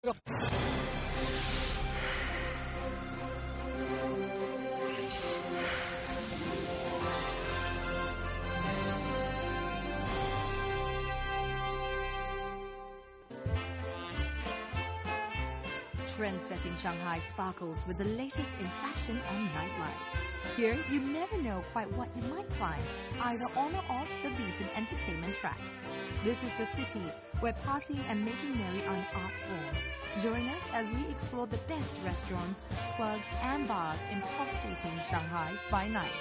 Trend-setting Shanghai sparkles with the latest in fashion and nightlife. Here, you never know quite what you might find, either on or off the beaten entertainment track. This is the city where partying and making merry are an art form. Join us as we explore the best restaurants, clubs and bars in pulsating Shanghai by night.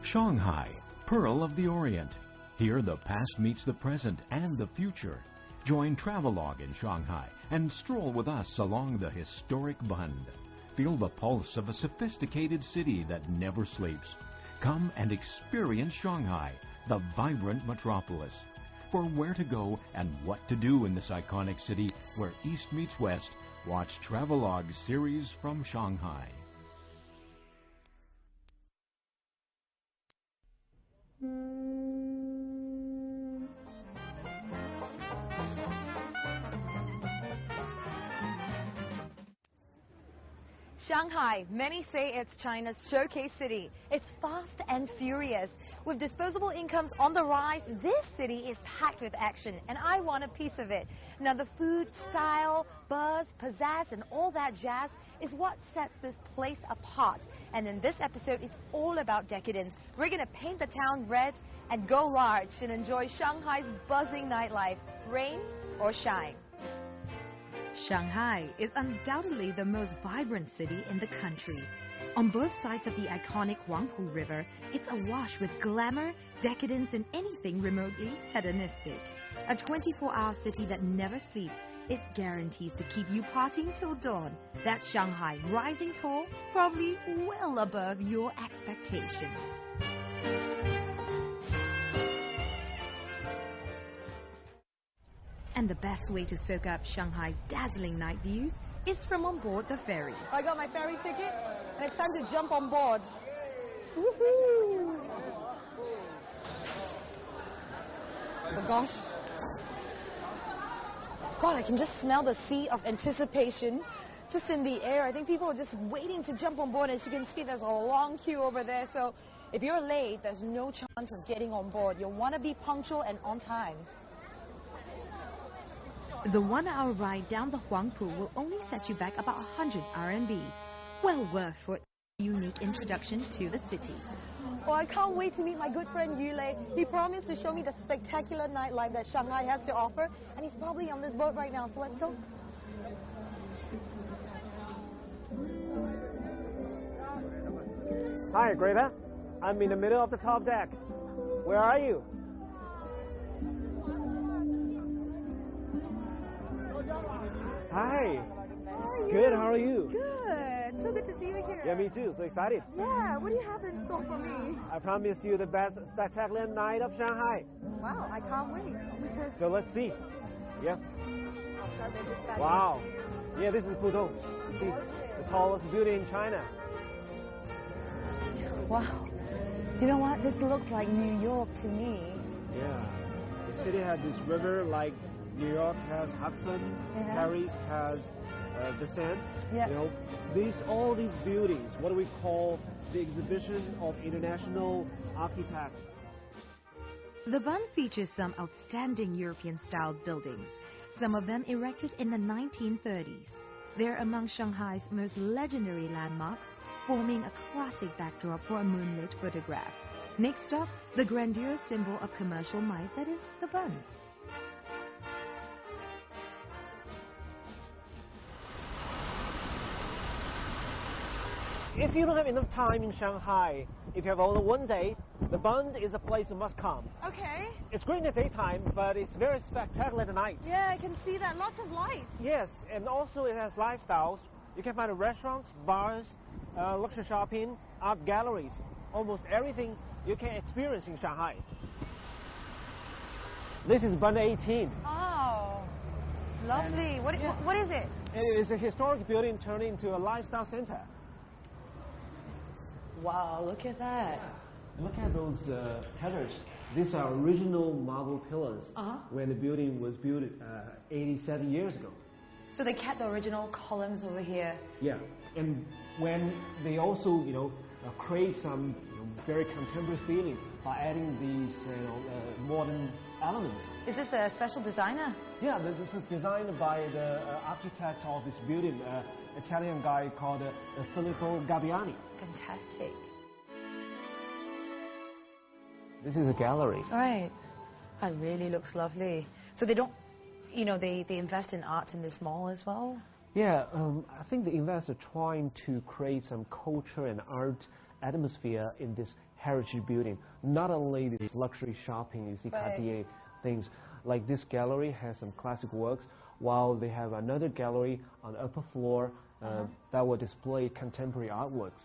Shanghai, Pearl of the Orient. Here the past meets the present and the future. Join Travelogue in Shanghai and stroll with us along the historic Bund. Feel the pulse of a sophisticated city that never sleeps. Come and experience Shanghai, the vibrant metropolis. For where to go and what to do in this iconic city where East meets West, watch Travelogue's series from Shanghai. Shanghai, many say it's China's showcase city. It's fast and furious. With disposable incomes on the rise, this city is packed with action, and I want a piece of it. Now, the food, style, buzz, pizzazz, and all that jazz is what sets this place apart. And in this episode, it's all about decadence. We're going to paint the town red and go large and enjoy Shanghai's buzzing nightlife, rain or shine. Shanghai is undoubtedly the most vibrant city in the country. On both sides of the iconic Huangpu River, it's awash with glamour, decadence, and anything remotely hedonistic. A 24-hour city that never sleeps, it guarantees to keep you partying till dawn. That's Shanghai, rising tall, probably well above your expectations. And the best way to soak up Shanghai's dazzling night views is from on board the ferry. I got my ferry ticket, and it's time to jump on board. Woohoo! Oh gosh. God, I can just smell the sea of anticipation just in the air. I think people are just waiting to jump on board. As you can see, there's a long queue over there. So if you're late, there's no chance of getting on board. You'll want to be punctual and on time. The 1-hour ride down the Huangpu will only set you back about 100 RMB. Well worth for a unique introduction to the city. Well, I can't wait to meet my good friend Yulei. He promised to show me the spectacular nightlife that Shanghai has to offer, and he's probably on this boat right now, so let's go. Hi, Greta. I'm in the middle of the top deck. Where are you? Hi. Good, how are you? Good. So good to see you here. Yeah, me too. So excited. Yeah, what do you have in store for me? I promise you the best spectacular night of Shanghai. Wow, I can't wait. So let's see. Yeah. I'll start with this guy. Wow. Yeah, this is Pudong. See, the tallest building in China. Wow. You know what? This looks like New York to me. Yeah. The city has this river like New York has Hudson, Paris has the Seine. Yeah. You know, all these buildings, what do we call the exhibition of international architects. The Bund features some outstanding European-style buildings, some of them erected in the 1930s. They're among Shanghai's most legendary landmarks, forming a classic backdrop for a moonlit photograph. Next up, the grandiose symbol of commercial might that is the Bund. If you don't have enough time in Shanghai, if you have only one day, the Bund is a place you must come. Okay. It's great in the daytime, but it's very spectacular at night. Yeah, I can see that. Lots of lights. Yes, and also it has lifestyles. You can find restaurants, bars, luxury shopping, art galleries. almost everything you can experience in Shanghai. This is Bund 18. Oh, lovely. What is it? It is a historic building turned into a lifestyle center. Wow, look at that. Look at those pillars. These are original marble pillars when the building was built 87 years ago. So they kept the original columns over here. Yeah, and when they also, create some very contemporary feeling by adding these, modern elements. Is this a special designer? Yeah, this is designed by the architect of this building, Italian guy called Filippo Gabbiani. Fantastic. This is a gallery. Right. That really looks lovely. So they don't, they invest in arts in this mall as well? Yeah, I think the investors are trying to create some culture and art atmosphere in this heritage building. Not only this luxury shopping, you see Cartier things, like this gallery has some classic works, while they have another gallery on the upper floor that will display contemporary artworks.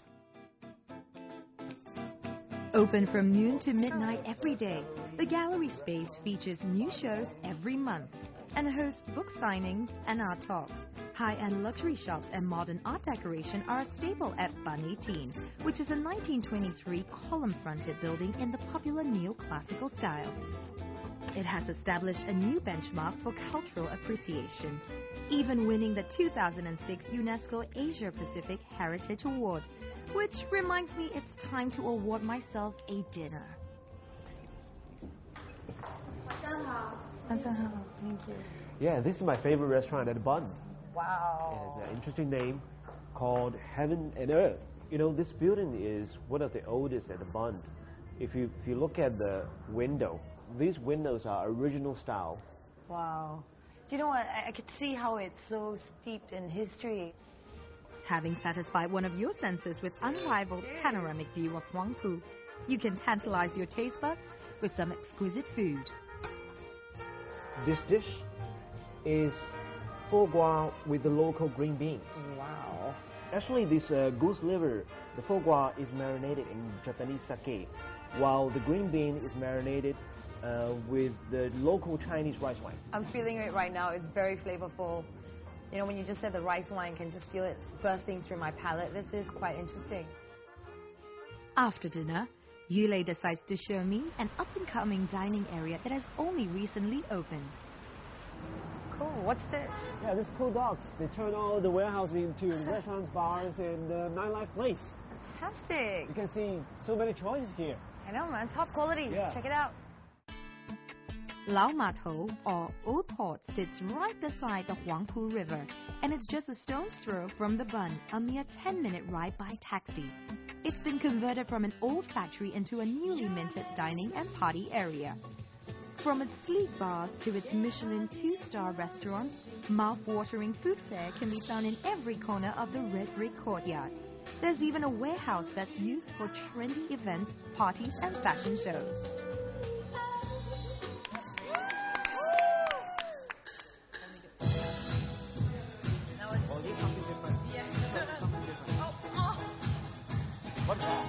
Open from noon to midnight every day, the gallery space features new shows every month and hosts book signings and art talks. High-end luxury shops and modern art decoration are a staple at Bund 18, which is a 1923 column-fronted building in the popular neoclassical style. It has established a new benchmark for cultural appreciation, even winning the 2006 UNESCO Asia Pacific Heritage Award, which reminds me it's time to award myself a dinner. Thank you. Yeah, this is my favorite restaurant at Bund. Wow. It has an interesting name called Heaven and Earth. This building is one of the oldest at the Bund. If you look at the window, these windows are original style. Wow. Do you know what? I could see how it's so steeped in history. Having satisfied one of your senses with unrivaled panoramic view of Huangpu, you can tantalize your taste buds with some exquisite food. This dish is foie gras with the local green beans. Wow. Actually, this goose liver, the foie gras is marinated in Japanese sake, while the green bean is marinated with the local Chinese rice wine. I'm feeling it right now. It's very flavorful. When you just said the rice wine, I can just feel it bursting through my palate. This is quite interesting. After dinner, Ylai decides to show me an up-and-coming dining area that has only recently opened. Cool. What's this? Yeah, this cool dogs. They turn all the warehouse into restaurants, bars, and nightlife place. Fantastic. You can see so many choices here. I know, man. Top quality. Yeah. Check it out. Lao Ma Tou, or Old Port, sits right beside the Huangpu River, and it's just a stone's throw from the Bund, a mere 10-minute ride by taxi. It's been converted from an old factory into a newly minted dining and party area. From its sleek bars to its Michelin 2-star restaurants, mouth-watering food fare can be found in every corner of the red brick courtyard. There's even a warehouse that's used for trendy events, parties, and fashion shows. What's that?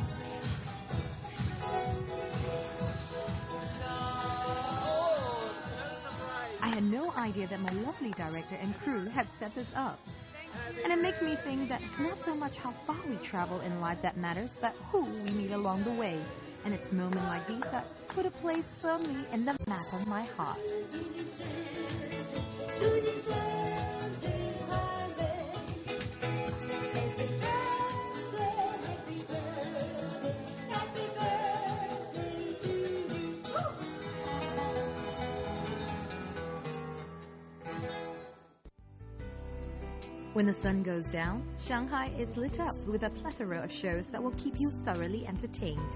I had no idea that my lovely director and crew had set this up. And it makes me think that it's not so much how far we travel in life that matters, but who we meet along the way. And it's moments like these that put a place firmly in the map of my heart. When the sun goes down, Shanghai is lit up with a plethora of shows that will keep you thoroughly entertained.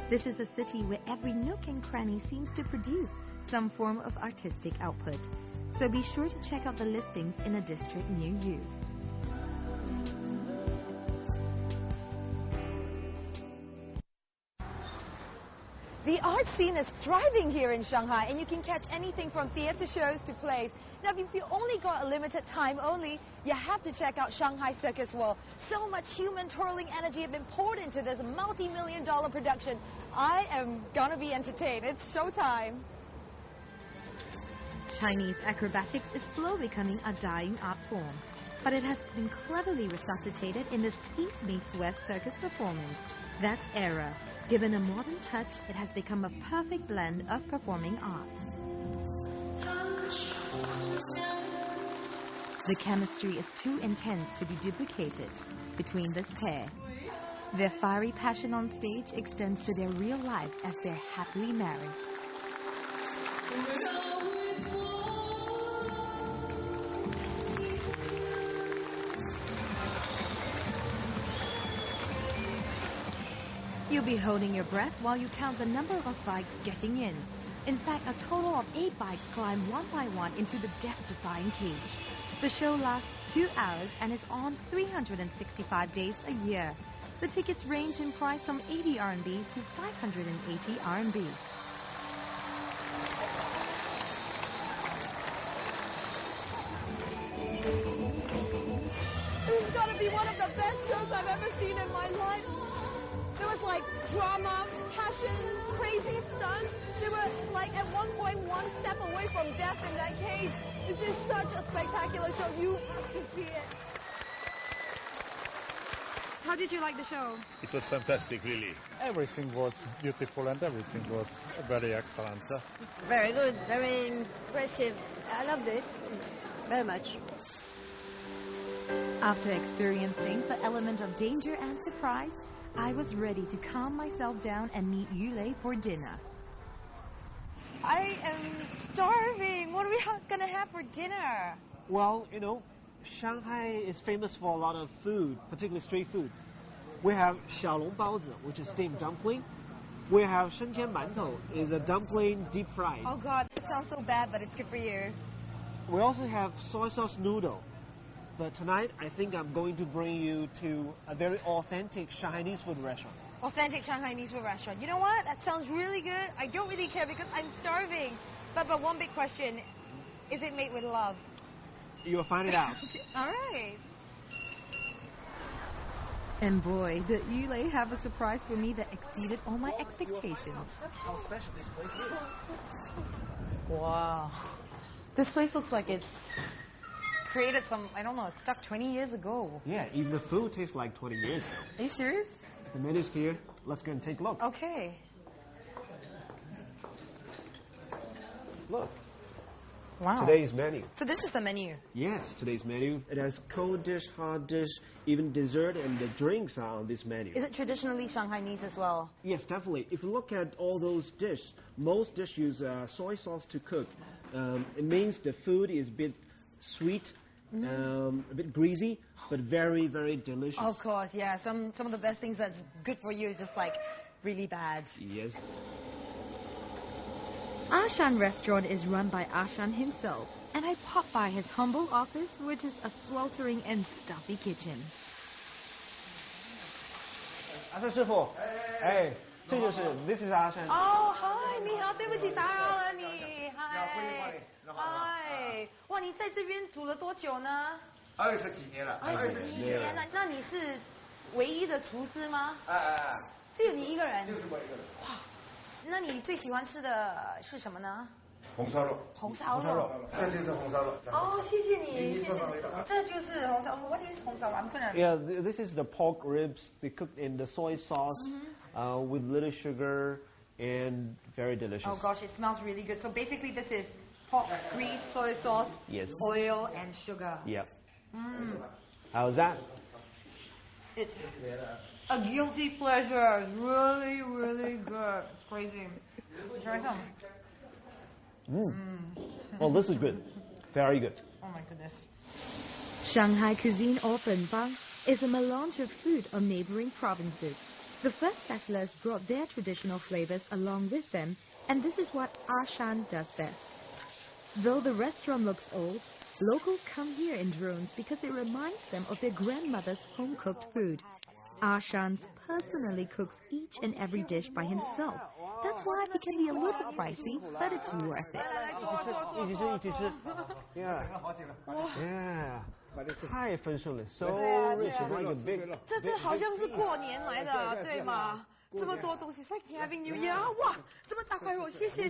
This is a city where every nook and cranny seems to produce some form of artistic output. So be sure to check out the listings in a district near you. The art scene is thriving here in Shanghai, and you can catch anything from theater shows to plays. Now, if you only got a limited time only, you have to check out Shanghai Circus World. So much human twirling energy have been poured into this multi-million-dollar production. I am gonna be entertained. It's showtime. Chinese acrobatics is slow becoming a dying art form, but it has been cleverly resuscitated in this East meets West circus performance. That's era. Given a modern touch, it has become a perfect blend of performing arts. The chemistry is too intense to be duplicated between this pair. Their fiery passion on stage extends to their real life as they're happily married. You'll be holding your breath while you count the number of bikes getting in. In fact, a total of 8 bikes climb one by one into the death-defying cage. The show lasts 2 hours and is on 365 days a year. The tickets range in price from 80 RMB to 580 RMB. This has got to be one of the best shows I've ever seen in my life. There was like drama, passion, crazy stunts. They were like at one point one step away from death in that cage. This is such a spectacular show. You have to see it. How did you like the show? It was fantastic, really. Everything was beautiful and everything was very excellent. Very good, very impressive. I loved it very much. After experiencing the element of danger and surprise, I was ready to calm myself down and meet Yulei for dinner. I am starving. What are we gonna have for dinner? Well, you know, Shanghai is famous for a lot of food, particularly street food. We have xiaolongbaozi, which is steamed dumpling. We have shengqian mantou, is a dumpling deep fried. Oh God, this sounds so bad, but it's good for you. We also have soy sauce noodle. But tonight, I think I'm going to bring you to a very authentic Shanghainese food restaurant. Authentic Shanghainese food restaurant. You know what? That sounds really good. I don't really care because I'm starving. But one big question. Is it made with love? You'll find it out. All right. And boy, did Yulei have a surprise for me that exceeded all my expectations. How special this place is. Wow. This place looks like it's created some, I don't know, it's stuck 20 years ago. Yeah, even the food tastes like 20 years ago. Are you serious? The menu's here. Let's go and take a look. Okay. Look. Wow. Today's menu. So this is the menu. Yes, today's menu. It has cold dish, hot dish, even dessert, and the drinks are on this menu. Is it traditionally Shanghainese as well? Yes, definitely. If you look at all those dishes, most dishes use soy sauce to cook. It means the food is a bit sweet, a bit greasy, but very, very delicious. Of course, yeah. Some of the best things that's good for you is just like really bad. Yes. Ashan restaurant is run by Ashan himself, and I popped by his humble office, which is a sweltering and stuffy kitchen. 阿山师傅，哎，这就是 This is 阿山。哦，嗨，你好，对不起打扰了你，嗨，嗨，哇，你在这边煮了多久呢20几年了。 ？20几年了，那你是唯一的厨师吗？只有你一个人？就是我一个人。哇，那你最喜欢吃的是什么呢？红烧肉。红烧肉。这就是红烧肉。哦，谢谢你，谢谢你。这就是红烧肉。What is 红烧肉？I'm gonna. Yeah, this is the pork ribs. They cooked in the soy sauce with little sugar and very delicious. Oh gosh, it smells really good. So basically, this is pork grease, soy sauce, Yes. oil, and sugar. Yep. How's that? It's a guilty pleasure. It's really, really good. It's crazy. Try some. Well, this is good. Very good. Oh my goodness. Shanghai cuisine or Fenbang is a melange of food of neighboring provinces. The first settlers brought their traditional flavors along with them, and this is what Ashan does best. Though the restaurant looks old, locals come here in drones because it reminds them of their grandmother's home-cooked food. Shans personally cooks each and every dish by himself. That's why it can be a little pricey, but it's worth it. Yeah. Yeah. 太丰盛了 ，so rich, like a big. 这好像是过年来的，对吗？这么多东西 ，like having New Year， 哇，这么大块肉，谢谢。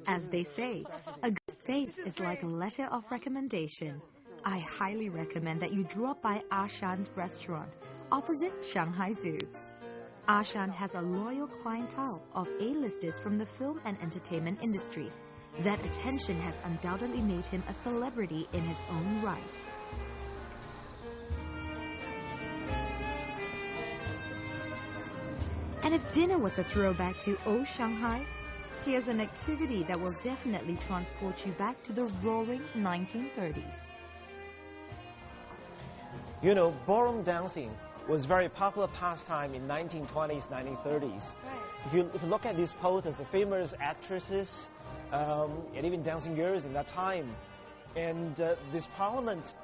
As they say, a good face is like a letter of recommendation. I highly recommend that you drop by Shan's restaurant opposite Shanghai Zoo. Shan has a loyal clientele of A-listers from the film and entertainment industry. That attention has undoubtedly made him a celebrity in his own right. And if dinner was a throwback to old Shanghai, here's an activity that will definitely transport you back to the roaring 1930s. You know, ballroom dancing was very popular pastime in 1920s, 1930s. If you look at these posters, the famous actresses and even dancing girls in that time, and this Parliament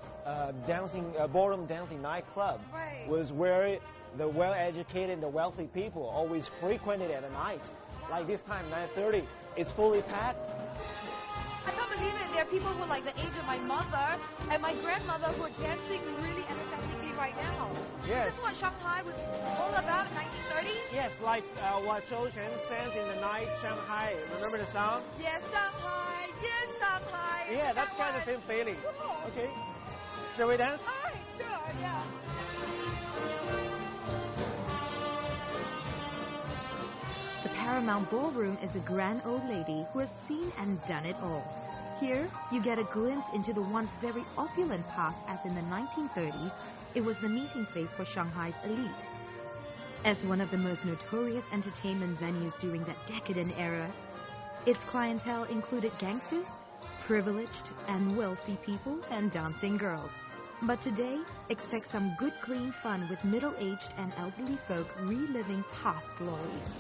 ballroom dancing nightclub was where the well-educated and the wealthy people always frequented at night. Like this time, 9:30, it's fully packed. I can't believe it. There are people who are like the age of my mother and my grandmother who are dancing really energetically right now. Yes. This is what Shanghai was all about in 1930? Yes, like what Zhou Quan sang in the night Shanghai. Remember the song? Yes, Shanghai. Yes, Shanghai. Yeah, that's kind of the same feeling. Okay. Shall we dance? All right, sure, yeah. The Paramount Ballroom is a grand old lady who has seen and done it all. Here, you get a glimpse into the once very opulent past, as in the 1930s, it was the meeting place for Shanghai's elite. As one of the most notorious entertainment venues during that decadent era, its clientele included gangsters, privileged and wealthy people, and dancing girls. But today, expect some good clean fun with middle-aged and elderly folk reliving past glories.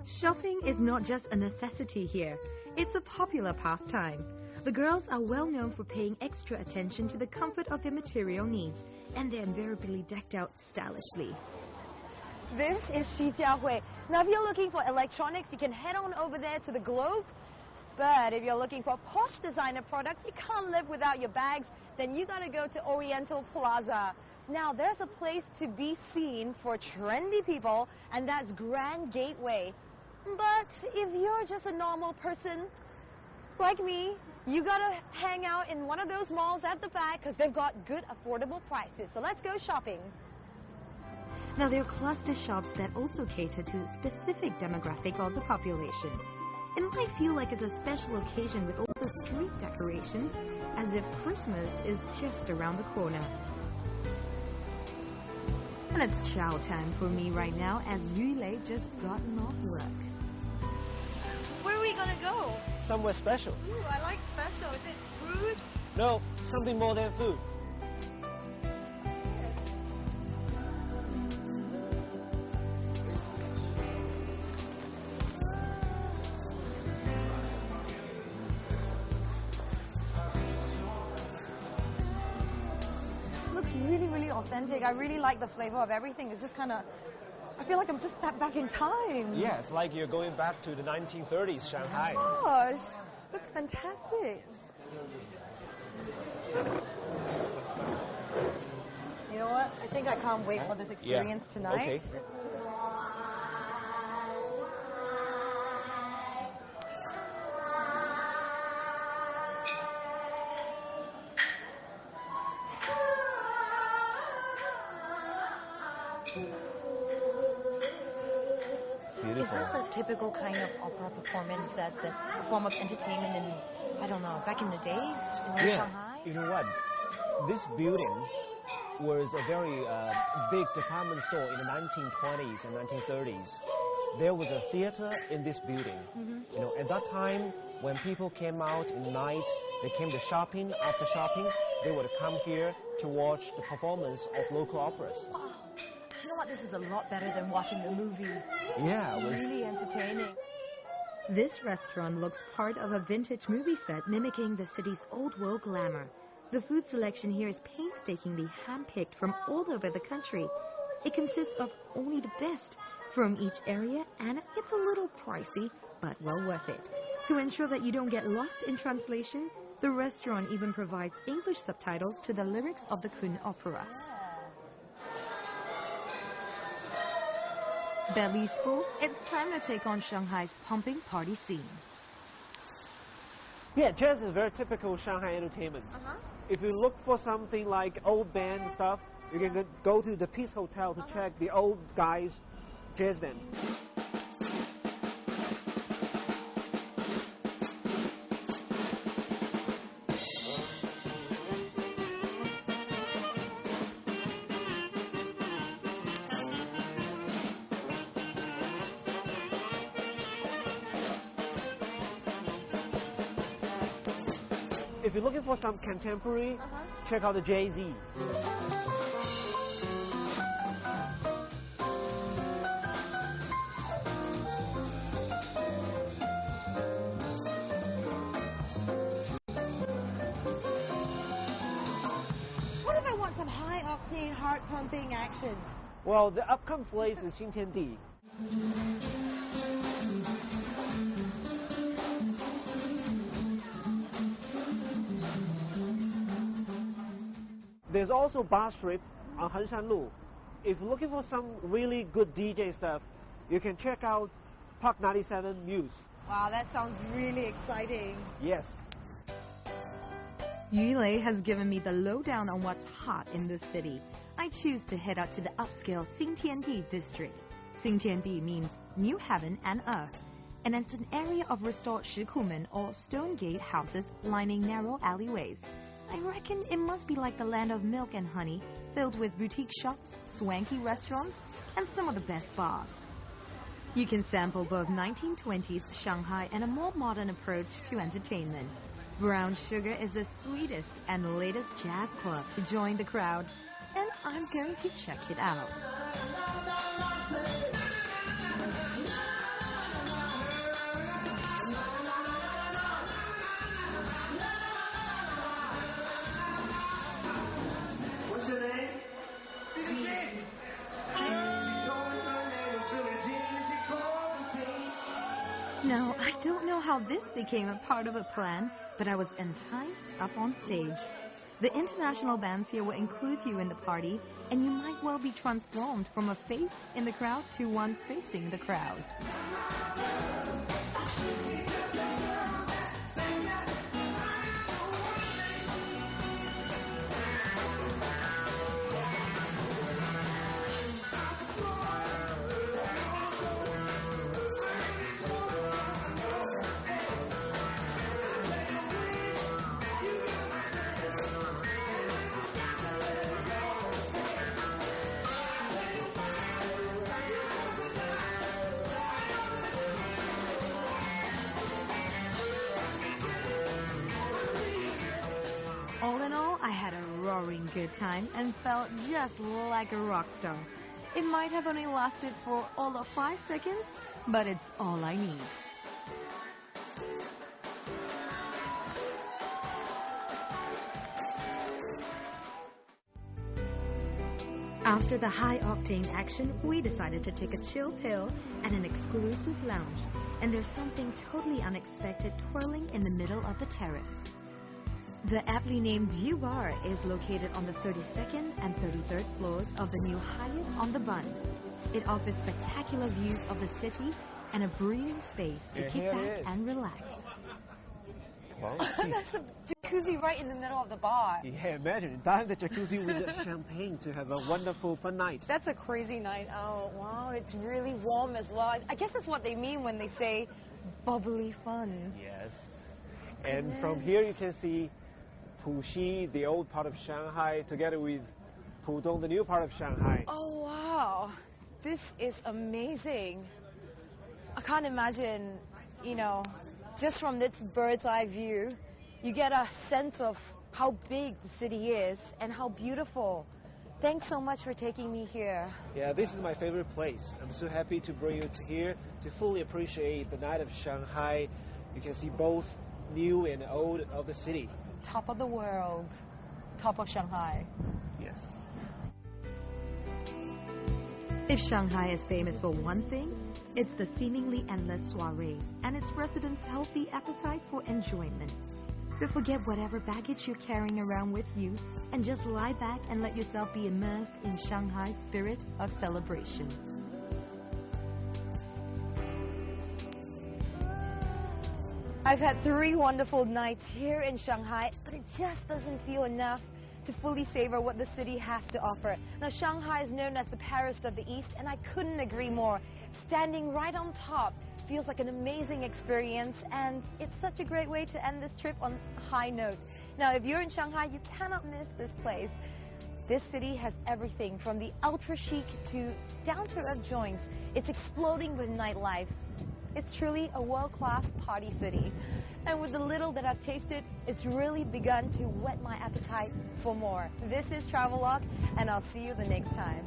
Shopping is not just a necessity here, it's a popular pastime. The girls are well known for paying extra attention to the comfort of their material needs, and they're invariably decked out stylishly. This is Hui. Now, if you're looking for electronics, you can head on over there to the Globe. But if you're looking for posh designer products, you can't live without your bags, then you gotta go to Oriental Plaza. Now, there's a place to be seen for trendy people, and that's Grand Gateway. But if you're just a normal person like me, you gotta hang out in one of those malls at the back because they've got good, affordable prices. So let's go shopping. Now, there are cluster shops that also cater to a specific demographic of the population. It might feel like it's a special occasion with all the street decorations, as if Christmas is just around the corner. And it's chow time for me right now, as Yulei just gotten off work. Where are we gonna go? Somewhere special. Ooh, I like special. Is it food? No, something more than food. Looks really, really authentic. I really like the flavor of everything. It's just kind of, I feel like I'm just back in time. Yes, like you're going back to the 1930s Shanghai. Oh my gosh, looks fantastic. You know what? I think I can't wait for this experience tonight. Okay. Is this a typical kind of opera performance that's a form of entertainment in, I don't know, back in the days in Shanghai? You know what? This building was a very big department store in the 1920s and 1930s. There was a theater in this building. You know, at that time, when people came out in the night, they came to shopping. After shopping, they would come here to watch the performance of local operas. Wow. You know what? This is a lot better than watching a movie. Yeah, it was really entertaining. This restaurant looks part of a vintage movie set mimicking the city's old world glamour. The food selection here is painstakingly handpicked from all over the country. It consists of only the best from each area, and it's a little pricey, but well worth it. To ensure that you don't get lost in translation, the restaurant even provides English subtitles to the lyrics of the Kun opera. Belly's full, it's time to take on Shanghai's pumping party scene. Yeah, jazz is very typical Shanghai entertainment. If you look for something like old band stuff, you can go to the Peace Hotel to check the old guys' jazz band. If you're looking for some contemporary, check out the Jay-Z. What if I want some high-octane, heart-pumping action? Well, the upcoming place is Ⅳ. There's also Bar Strip on Henshanlu. If you're looking for some really good DJ stuff, you can check out Park 97 Muse. Wow, that sounds really exciting. Yes. Yulei has given me the lowdown on what's hot in this city. I choose to head out to the upscale Xingtiandi district. Xingtiandi means new heaven and earth, and it's an area of restored shikumen or stone gate houses lining narrow alleyways. I reckon it must be like the land of milk and honey, filled with boutique shops, swanky restaurants, and some of the best bars. You can sample both 1920s Shanghai and a more modern approach to entertainment. Brown Sugar is the sweetest and latest jazz club to join the crowd, and I'm going to check it out. What's your name? Now, I don't know how this became a part of a plan, but I was enticed up on stage. The international bands here will include you in the party, and you might well be transformed from a face in the crowd to one facing the crowd. All in all, I had a roaring good time and felt just like a rock star. It might have only lasted for all of 5 seconds, but it's all I need. After the high-octane action, we decided to take a chill pill at an exclusive lounge, and there's something totally unexpected twirling in the middle of the terrace. The aptly named View Bar is located on the 32nd and 33rd floors of the new Hyatt on the Bund. It offers spectacular views of the city and a breathing space to kick back and relax. Well, That's a jacuzzi right in the middle of the bar. yeah, imagine dive the jacuzzi with the champagne to have a wonderful fun night. That's a crazy night out. Wow, it's really warm as well. I guess that's what they mean when they say bubbly fun. Yes. And from here you can see Puxi, the old part of Shanghai, together with Pudong, the new part of Shanghai. Oh, wow. This is amazing. I can't imagine, you know, just from this bird's eye view, you get a sense of how big the city is and how beautiful. Thanks so much for taking me here. Yeah, this is my favorite place. I'm so happy to bring you to here to fully appreciate the night of Shanghai. You can see both new and old of the city. Top of the world, top of Shanghai. Yes. If Shanghai is famous for one thing, it's the seemingly endless soirees and its residents' healthy appetite for enjoyment. So forget whatever baggage you're carrying around with you and just lie back and let yourself be immersed in Shanghai's spirit of celebration. I've had 3 wonderful nights here in Shanghai, but it just doesn't feel enough to fully savor what the city has to offer. Now, Shanghai is known as the Paris of the East, and I couldn't agree more. Standing right on top feels like an amazing experience, and it's such a great way to end this trip on a high note. Now, if you're in Shanghai, you cannot miss this place. This city has everything from the ultra chic to down-to-earth joints. It's exploding with nightlife. It's truly a world-class party city. And with the little that I've tasted, it's really begun to whet my appetite for more. This is Travelogue, and I'll see you the next time.